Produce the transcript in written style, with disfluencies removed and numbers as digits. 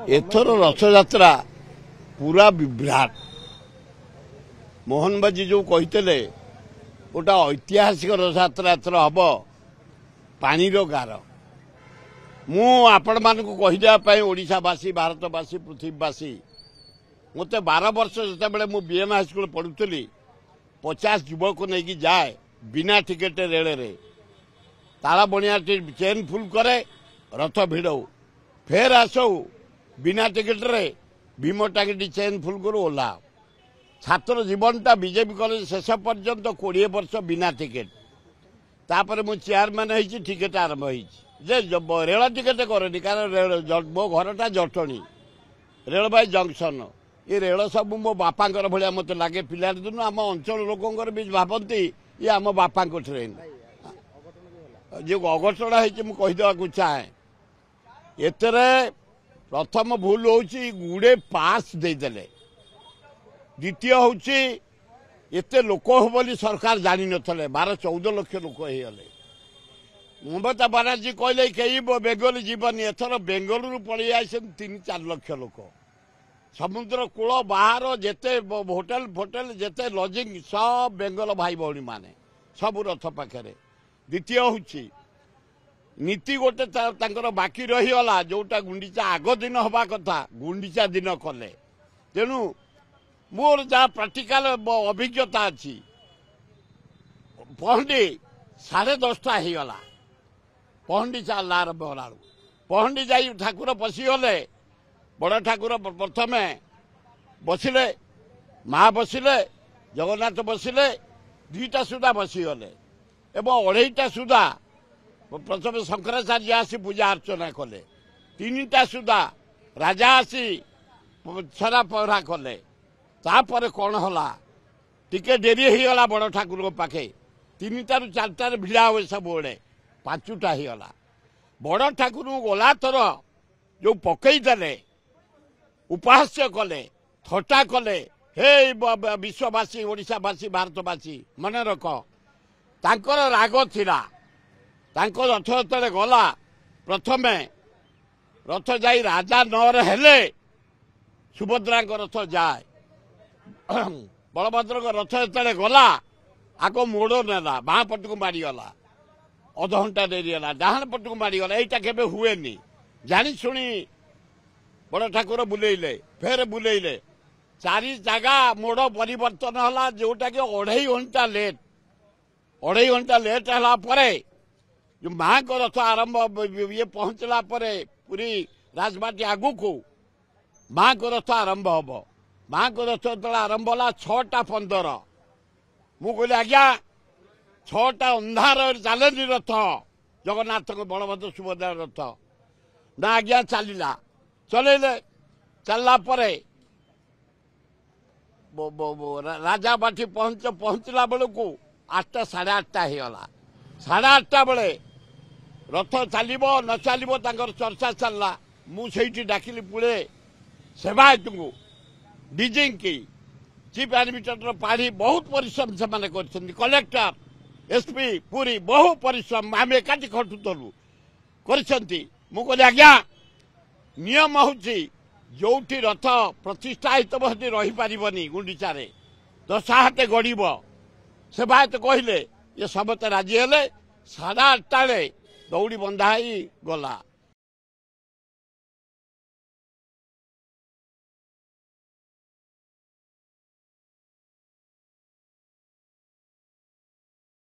एथर रथयात्रा पूरा विभ्राट मोहन बाजी जो कहते गोटा ऐतिहासिक रथयात्रा एथर हम पानी गार आपण मान कहीदेवाई ओडावासी भारतवासी पृथ्वीवासी मत 12 वर्ष जो मुझे बीएम हाईस्कल पढ़ुली 50 युवक नहीं जाए बिना टिकेट रेल रे ताला बनिया चेन फुल करे रथ भिड़ऊ फेर आसऊ बिना टिकेट रे भीम टाकी चेन फुल करू ओला छात्र जीवनटा बीजेपी कॉलेज शेष पर्यंत 20 वर्ष बिना टिकेट तापर मु चेयरमैन होती टिकेट आरंभ हो रेल टिकेट करे कारण मो घरटा जटणी रेलवे जंक्शन ये रेल सब मो बापांकर भाया मत लगे पिला दिन आम अंचल लोकंर भी भावती ये आम बापा ट्रेन जो अघटना होदेवा चाहे एतर प्रथम भूल होची गुड़े पास देदेले द्वितीय होची एते लोक हो बोली सरकार जानी नथले 12-14 लाख लोक होगले ममता बानार्जी कहले कई बेंगल जीवन एथर बेंगलुरु पड़े आए 3-4 लाख लोक समुद्र कूल बाहर जेते होटेल फोटेल जेते लजिंग सब बेंगल भाई भौणी माने सब रथ पाखे द्वितीय होची नीति गोटे बाकी रहीगला जोटा गुंडीचा आग दिन हवा कथा गुंडीचा दिन कले तेणु मोर जहाँ प्राक्टिकल अभिज्ञता अच्छी पहंडी 10:30 होगला पहंडी चल आरंभ होला पहंडी जा ठाकुर पशिगले बड़ ठाकुर प्रथम बसिले माँ बसिले जगन्नाथ बसिले 2टा सुधा बसीगले एवं 2:30 सुधा प्रथम शंकराचार्य आसी पूजा अर्चना कले 3टा सुधा राजा आसी छरा पहरा कले तापर कौन होला टिके डेरी होगला बड़ ठाकुर पाखे 3टा ରୁ 4टा भिड़ा हुए सब बड़े 5टा होगला बड़ ठाकुर गला थर जो पकई देले उपहास्य कले थटा कले हे विश्ववासी ओडिशावासी भारतवासी मन रख तांकर राग थिला तांको रथ जो गला प्रथम रथ जाई राजा नर हेले सुभद्रा रथ जाए बलभद्र रथ जो गला आग मोड़ नेला बाँ पट को मारीगला अध घंटा डेरीगला डाहाण पट को मारीगला यहीटा केबे हुएनी जानी शुणी बड़ ठाकुर बुलेइले फेर बुलेइले 4 जगह मोड़ परिवर्तन होला जोटा कि 2.5 घंटा लेट है जो माँ को रथ आरंभ ये पहुंचला पूरी राजबाटी आगु को माँ को रथ आरंभ हम माँ को रथ जो आरंभ होला 6:15 मु कहली आज्ञा 6टा अंधार चलेनी रथ जगन्नाथ बलभद्र सुभद्रा रथ ना आज्ञा चलला चलैले चलला राजा बाटी पहुंचला बेलू 8टा 8:30 होगला 8:30 बेले रथ चलो न चलो चर्चा चलला मुझे डाकिली पुणे सेवायत को डीजी की चीफ एडमिनिस्ट्रेटर पाढ़ी बहुत परिश्रम से कलेक्टर एसपी पूरी बहु परिश्रम आम एकाठी खटुलु कर आज्ञा नियम हूँ जो रथ प्रतिष्ठा हित रही पारनी गुंडीचा 10 हाथ गड़ब सेवायत कहले ये समस्त राजी हेले 8:30 दौड़ी बंधा गला।